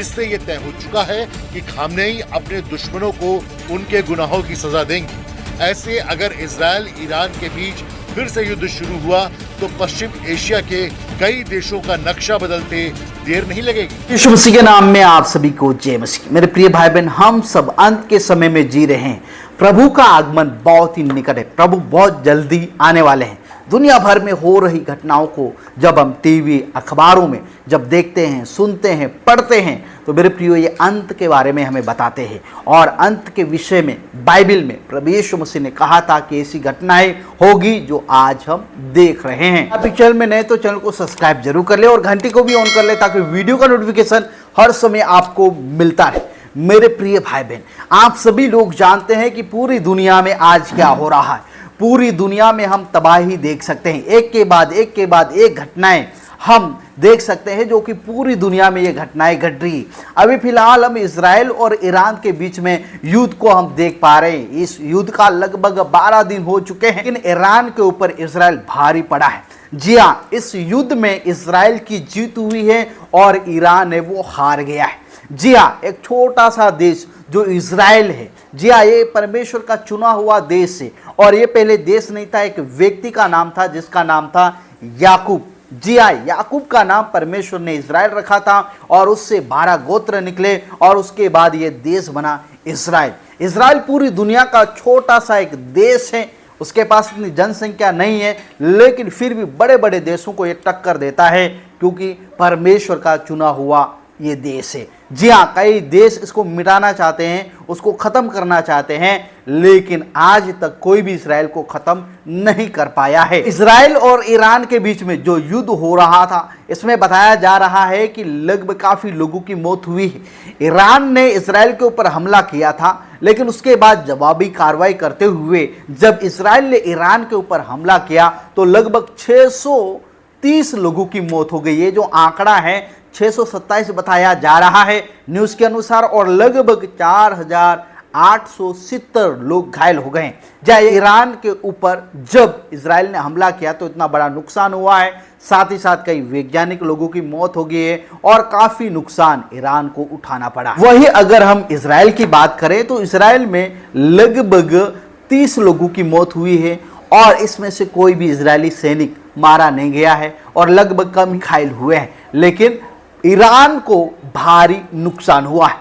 जिससे ये तय हो चुका है कि खामनेई अपने दुश्मनों को उनके गुनाहों की सजा देंगे। ऐसे अगर इजराइल ईरान के बीच फिर से युद्ध शुरू हुआ तो पश्चिम एशिया के कई देशों का नक्शा बदलते देर नहीं लगेगी। यीशु मसीह के नाम में आप सभी को जय मसीह। मेरे प्रिय भाई बहन, हम सब अंत के समय में जी रहे हैं। प्रभु का आगमन बहुत ही निकट है। प्रभु बहुत जल्दी आने वाले हैं। दुनिया भर में हो रही घटनाओं को जब हम टीवी अखबारों में जब देखते हैं, सुनते हैं, पढ़ते हैं, तो मेरे प्रियो ये अंत के बारे में हमें बताते हैं। और अंत के विषय में बाइबल में प्रभु यीशु मसीह ने कहा था कि ऐसी घटनाएं होगी जो आज हम देख रहे हैं। आप चैनल में नए तो चैनल को सब्सक्राइब जरूर कर ले और घंटी को भी ऑन कर ले ताकि वीडियो का नोटिफिकेशन हर समय आपको मिलता रहे। मेरे प्रिय भाई बहन, आप सभी लोग जानते हैं कि पूरी दुनिया में आज क्या हो रहा है। पूरी दुनिया में हम तबाही देख सकते हैं। एक के बाद एक घटनाएं हम देख सकते हैं जो कि पूरी दुनिया में ये घटनाएं घट रही। अभी फिलहाल हम इजराइल और ईरान के बीच में युद्ध को हम देख पा रहे हैं। इस युद्ध का लगभग 12 दिन हो चुके हैं, लेकिन ईरान के ऊपर इजराइल भारी पड़ा है। जी हाँ, इस युद्ध में इजराइल की जीत हुई है और ईरान है वो हार गया है। जी हाँ, एक छोटा सा देश जो इजराइल है, जी हाँ, ये परमेश्वर का चुना हुआ देश है। और ये पहले देश नहीं था, एक व्यक्ति का नाम था जिसका नाम था याकूब। जी हाँ, याकूब का नाम परमेश्वर ने इजराइल रखा था और उससे 12 गोत्र निकले और उसके बाद ये देश बना इजराइल। इजराइल पूरी दुनिया का छोटा सा एक देश है। उसके पास इतनी जनसंख्या नहीं है, लेकिन फिर भी बड़े बड़े देशों को ये टक्कर देता है क्योंकि परमेश्वर का चुना हुआ ये देश है। जी हाँ, कई देश इसको मिटाना चाहते हैं, उसको खत्म करना चाहते हैं, लेकिन आज तक कोई भी इजराइल को खत्म नहीं कर पाया है। इजराइल और ईरान के बीच में जो युद्ध हो रहा था, इसमें बताया जा रहा है कि लगभग काफी लोगों की मौत हुई है। ईरान ने इजराइल के ऊपर हमला किया था, लेकिन उसके बाद जवाबी कार्रवाई करते हुए जब इजराइल ने ईरान के ऊपर हमला किया तो लगभग 630 लोगों की मौत हो गई। ये जो आंकड़ा है 627 बताया जा रहा है न्यूज़ के अनुसार, और लगभग 4870 लोग घायल हो गए। जब ईरान के ऊपर जब इजराइल ने हमला किया तो इतना बड़ा नुकसान हुआ है, साथ ही साथ कई वैज्ञानिक लोगों की मौत हो गई है और काफी नुकसान ईरान को उठाना पड़ा। वही अगर हम इजराइल की बात करें तो इजराइल में लगभग 30 लोगों की मौत हुई है और इसमें से कोई भी इजरायली सैनिक मारा नहीं गया है और लगभग कम ही घायल हुए हैं, लेकिन ईरान को भारी नुकसान हुआ है।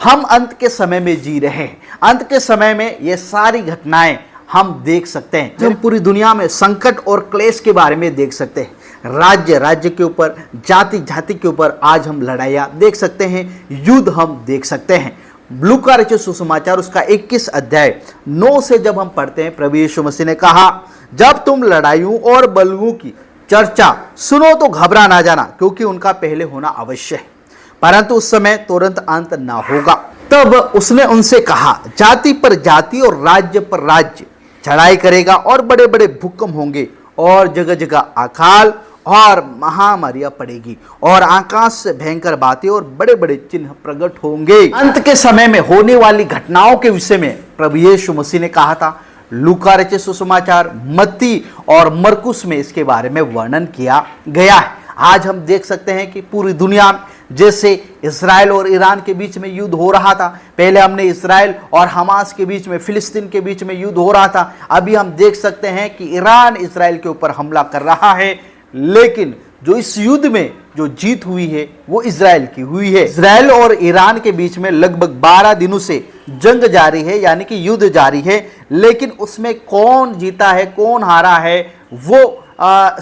हम अंत के समय में जी रहे हैं। अंत के समय में ये सारी घटनाएं हम देख सकते हैं। हम पूरी दुनिया में संकट और क्लेश के बारे में देख सकते हैं। राज्य के ऊपर, जाति के ऊपर आज हम लड़ाइयाँ देख सकते हैं, युद्ध हम देख सकते हैं। लूका रचित सुसमाचार उसका 21 अध्याय 9 से जब हम पढ़ते हैं, प्रभु यीशु मसीह ने कहा, जब तुम लड़ाइयों और बलवों की चर्चा सुनो तो घबरा ना जाना, क्योंकि उनका पहले होना अवश्य है, परंतु उस समय तुरंत अंत ना होगा। तब उसने उनसे कहा, जाति पर जाति और राज्य पर राज्य चढ़ाई करेगा और बड़े बड़े भूकंप होंगे और जगह जगह अकाल और महामारियां पड़ेगी और आकाश से भयंकर बातें और बड़े बड़े चिन्ह प्रकट होंगे। अंत के समय में होने वाली घटनाओं के विषय में प्रभु यीशु मसीह ने कहा था। लूका रचित सुसमाचार, मत्ती और मरकुस में इसके बारे में वर्णन किया गया है। आज हम देख सकते हैं कि पूरी दुनिया में जैसे इजराइल और ईरान के बीच में युद्ध हो रहा था, पहले हमने इजराइल और हमास के बीच में, फिलिस्तीन के बीच में युद्ध हो रहा था, अभी हम देख सकते हैं कि ईरान इजराइल के ऊपर हमला कर रहा है, लेकिन जो इस युद्ध में जो जीत हुई है वो इजराइल की हुई है। इजराइल और ईरान के बीच में लगभग 12 दिनों से जंग जारी है, यानी कि युद्ध जारी है, लेकिन उसमें कौन जीता है कौन हारा है वो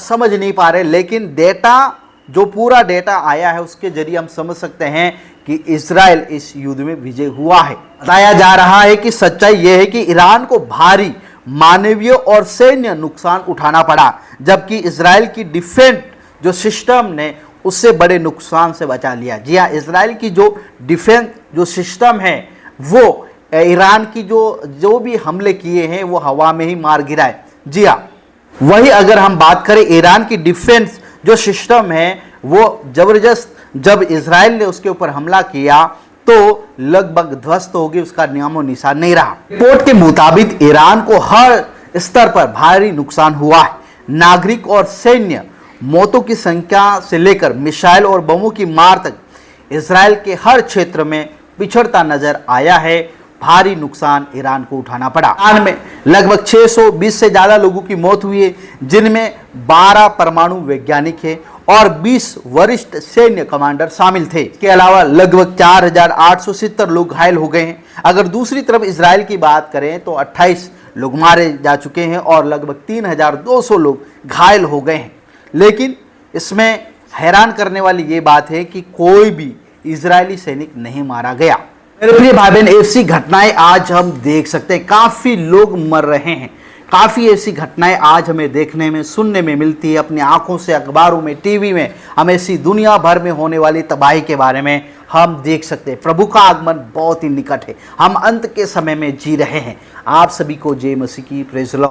समझ नहीं पा रहे। लेकिन डेटा, जो पूरा डेटा आया है उसके जरिए हम समझ सकते हैं कि इजराइल इस युद्ध में विजय हुआ है। बताया जा रहा है कि सच्चाई यह है कि ईरान को भारी मानवीय और सैन्य नुकसान उठाना पड़ा, जबकि इजराइल की डिफेंस जो सिस्टम ने उससे बड़े नुकसान से बचा लिया। जी हाँ, इजराइल की जो डिफेंस जो सिस्टम है वो ईरान की जो भी हमले किए हैं वो हवा में ही मार गिराए। जी हाँ, वही अगर हम बात करें ईरान की डिफेंस जो सिस्टम है वो जबरदस्त जब इजराइल ने उसके ऊपर हमला किया तो लगभग ध्वस्त हो गई, उसका नामो निशान नहीं रहा। रिपोर्ट के मुताबिक ईरान को हर स्तर पर भारी नुकसान हुआ है। नागरिक और सैन्य मौतों की संख्या से लेकर मिसाइल और बमों की मार तक इसराइल के हर क्षेत्र में पिछड़ता नजर आया है। भारी नुकसान ईरान को उठाना पड़ा। ईरान में लगभग 620 से ज्यादा लोगों की मौत हुई है, जिनमें 12 परमाणु वैज्ञानिक हैं और 20 वरिष्ठ सैन्य कमांडर शामिल थे। इसके अलावा लगभग 4870 लोग घायल हो गए हैं। अगर दूसरी तरफ इजराइल की बात करें तो 28 लोग मारे जा चुके हैं और लगभग 3200 लोग घायल हो गए हैं। लेकिन इसमें हैरान करने वाली ये बात है कि कोई भी इजरायली सैनिक नहीं मारा गया। मेरे प्रिय भाई बहन, ऐसी घटनाएं आज हम देख सकते हैं, काफी लोग मर रहे हैं। काफ़ी ऐसी घटनाएं आज हमें देखने में सुनने में मिलती है, अपनी आंखों से, अखबारों में, टीवी में हम ऐसी दुनिया भर में होने वाली तबाही के बारे में हम देख सकते हैं। प्रभु का आगमन बहुत ही निकट है, हम अंत के समय में जी रहे हैं। आप सभी को जय मसीह की प्रेज़ द लॉर्ड।